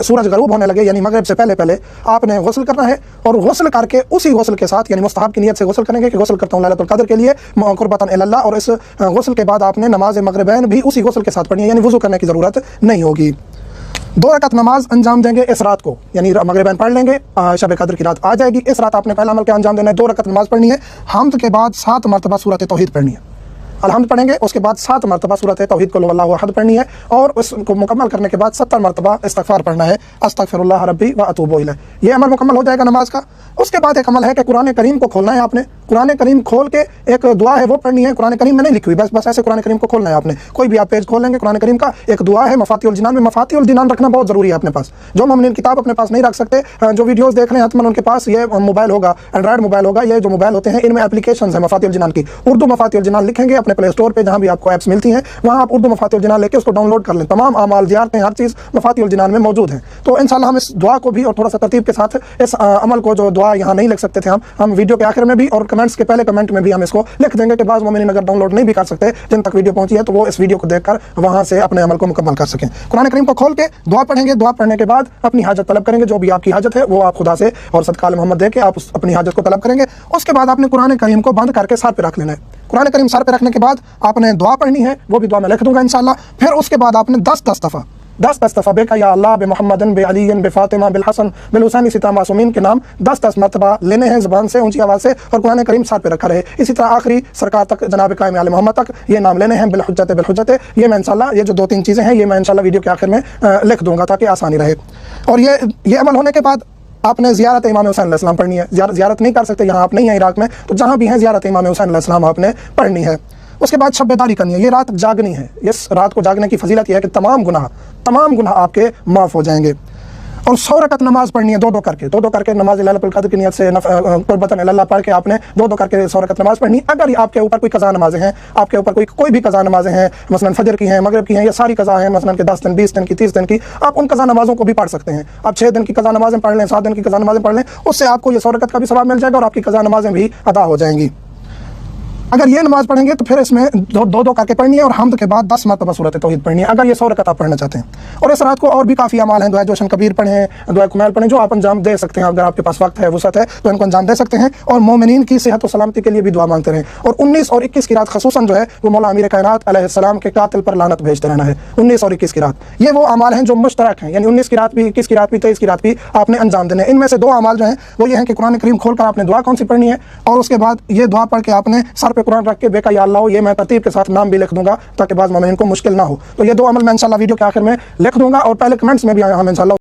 सूरज गरूब होने लगे यानी मगरिब से पहले पहले आपने गुस्ल करना है, और गुस्ल करके उसी गुस्ल के साथ यानी मुस्तहब की नियत से गुस्ल करेंगे कि गुस्ल करता हूँ लैलतुल क़द्र के लिए कुर्बतन इलल्लाह, और इस गुस्ल के बाद आपने नमाज मगरिबैन भी उसी गुस्ल के साथ पढ़नी है, यानी वुज़ू करने की ज़रूरत नहीं होगी। 2 रकात नमाज अंजाम देंगे इस रात को, यानी मगरिबैन पढ़ लेंगे, शब कद्र की रात आ जाएगी। इस रात आपने पहला अमल क्या अंजाम देना है, 2 रकात नमाज पढ़नी है, हम्द के बाद 7 मरतबा सूरत तौहीद पढ़नी है, अलहम्द पढ़ेंगे, उसके बाद 7 मरतबा सूरत तौहीद कुल हुवल्लाहु अहद पढ़नी है, और उसको मुकम्मल करने के बाद 70 मरतबा इस्तिग़फ़ार पढ़ना है, अस्तग़फ़िरुल्लाह रब्बी व अतूबु इलैह। ये अमल मुकम्मल हो जाएगा नमाज का। उसके बाद एक अमल है कि कुरान करीम को खोलना है आपने, कुरान करीम खोल के एक दुआ है वो पढ़नी है, कुरान करीम में नहीं लिखी हुई, बस ऐसे कुरान करीम को खोलना है आपने। कोई भी आप पेज खोल लेंगे, कुरान करीम का एक दुआ है मफातिहुल जिनान में, मफातिहुल जिनान रखना बहुत ज़रूरी है अपने पास। जो मोमिन किताब अपने पास नहीं रख सकते, जो वीडियोज़ देख रहे हैं हतमन उनके पास ये मोबाइल होगा, एंड्रॉइड मोबाइल होगा, ये जो मोबाइल होते हैं इनमें एप्लीकेशन है मफातिहुल जिनान की, उर्दू मफातिहुल जिनान लिखेंगे अपने प्ले स्टोर पर, जहाँ भी आपको ऐप्स मिलती हैं वहाँ आप उर्दू मफातिहुल जिनान लेके उसको डाउनलोड कर लें। तमाम आमाल ज़ियारतें हर चीज़ मफातिहुल जिनान में मौजूद है। तो इंशाअल्लाह हम इस दुआ को भी और थोड़ा सा तरतीब के साथ इस अमल को, जो दुआ यहाँ नहीं लिख सकते थे हम वीडियो के आखिर में भी और कमेंट्स के पहले कमेंट में भी हम इसको लिख देंगे कि बाज़ मोमिनीन अगर डाउनलोड नहीं भी कर सकते, जिन तक वीडियो पहुंची है, तो वो इस वीडियो को देखकर वहां से अपने अमल को मुकम्मल कर सकें। कुरान करीम को खोल के दुआ पढ़ेंगे, दुआ पढ़ने के बाद अपनी हाजत तलब करेंगे, जो भी आपकी हाजत है वो आप खुदा से और सदका मोहम्मद दे के आप अपनी हाजत को तलब करेंगे। उसके बाद आपने कुरान करीम को बंद करके सर पे रख लेना है। कुरान करीम सर पे रखने के बाद आपने दुआ पढ़नी है, वो भी दुआ मैं लिख दूंगा इंशाअल्लाह। फिर उसके बाद आपने 10 दफ़ा बेका या अल्लाह बे मोहम्मदन बे अलीन बे फातिमा बिल हसन बिल हुसैन सिता मासूमीन के नाम 10 मरतबा लेने हैं ज़बान से ऊंची आवाज़ से, और कुरान करीम सर पे रखा रहे। इसी तरह आखिरी सरकार तक जनाब कायम आले मोहम्मद तक ये नाम लेने हैं बिल हुज्जत। ये मैं इंशाअल्लाह ये जो 2-3 चीज़ें हैं ये मैं इंशाअल्लाह वीडियो के आखिर में लिख दूंगा ताकि आसानी रहे। और ये अमल होने के बाद आपने ज़ियारत इमाम हुसैन अलैहिस्सलाम पढ़नी है। ज़ियारत नहीं कर सकते, यहाँ आप नहीं हैं इराक़ में, तो जहाँ भी हैं ज़ियारत इमाम हुसैन अलैहिस्सलाम आपने पढ़नी है। उसके बाद शब बेदारी करनी है, ये रात जागनी है। इस रात को जागने की फजीलत यह है कि तमाम गुनाह आपके माफ़ हो जाएंगे। और 100 रकात नमाज पढ़नी है, 2-2 करके नमाज लैलतुल क़द्र की नियत से कुर्बतन इलल्लाह पढ़ के आपने 2-2 करके 100 रकात नमाज पढ़नी। अगर आपके ऊपर कोई कज़ा नमाज़ें हैं, आपके ऊपर कोई भी कज़ा नमाज़ें हैं, मसलन फजर की हैं, मगरिब की हैं, ये सारी कज़ा हैं, मसलन के 10 दिन, 20 दिन की, 30 दिन की, आप उन कज़ा नमाज़ों को भी पढ़ सकते हैं। आप 6 दिन की कज़ा नमाज़ें पढ़ लें, 7 दिन की कज़ा नमाज़ें पढ़ लें, उससे आपको ये 100 रकात का भी सवाब मिल जाएगा और आपकी कज़ा नमाज़ें भी अदा हो जाएंगी। अगर ये नमाज पढ़ेंगे तो फिर इसमें 2-2 करके पढ़नी है, और हम्द के बाद 10 मरतबा सूरत तौहीद पढ़नी है, अगर ये 100 रकात आप पढ़ना चाहते हैं। और इस रात को और भी काफ़ी अमाल हैं, दुआ जोशन कबीर पढ़ें, दुआ कुमैल पढ़ें, जो आप अंजाम दे सकते हैं। अगर आपके पास वक्त है, वसअत है, तो इनको अंजाम दे सकते हैं। और मोमिनीन की सेहत और सलामती के लिए भी दुआ मांगते रहें। और 19 और 21 की रात खसूसन जो है वो मौला अमीर कायनात अलैहिस्सलाम के कातिल पर लानत भेजते रहना है। 19 और 21 की रात ये वो अमाल हैं जो मुश्तरक हैं, यानी 19 की रात भी, 21 की रात भी, 23 की रात भी आपने अंजाम देने। इनमें से 2 अमाल जो हैं वो ये हैं कि कुरान करीम खोल कर आपने दुआ कौन सी पढ़नी है, और उसके बाद ये दुआ पढ़ के आपने सर पे कुरान रख के बेका या अल्लाह, ये मैं तरतीब के साथ नाम भी लिख दूंगा ताकि बाज़ मोमिनीन को मुश्किल ना हो। तो ये 2 अमल मैं इंशाअल्लाह वीडियो के आखिर में लिख दूंगा, और पहले कमेंट्स में भी हम इंशाअल्लाह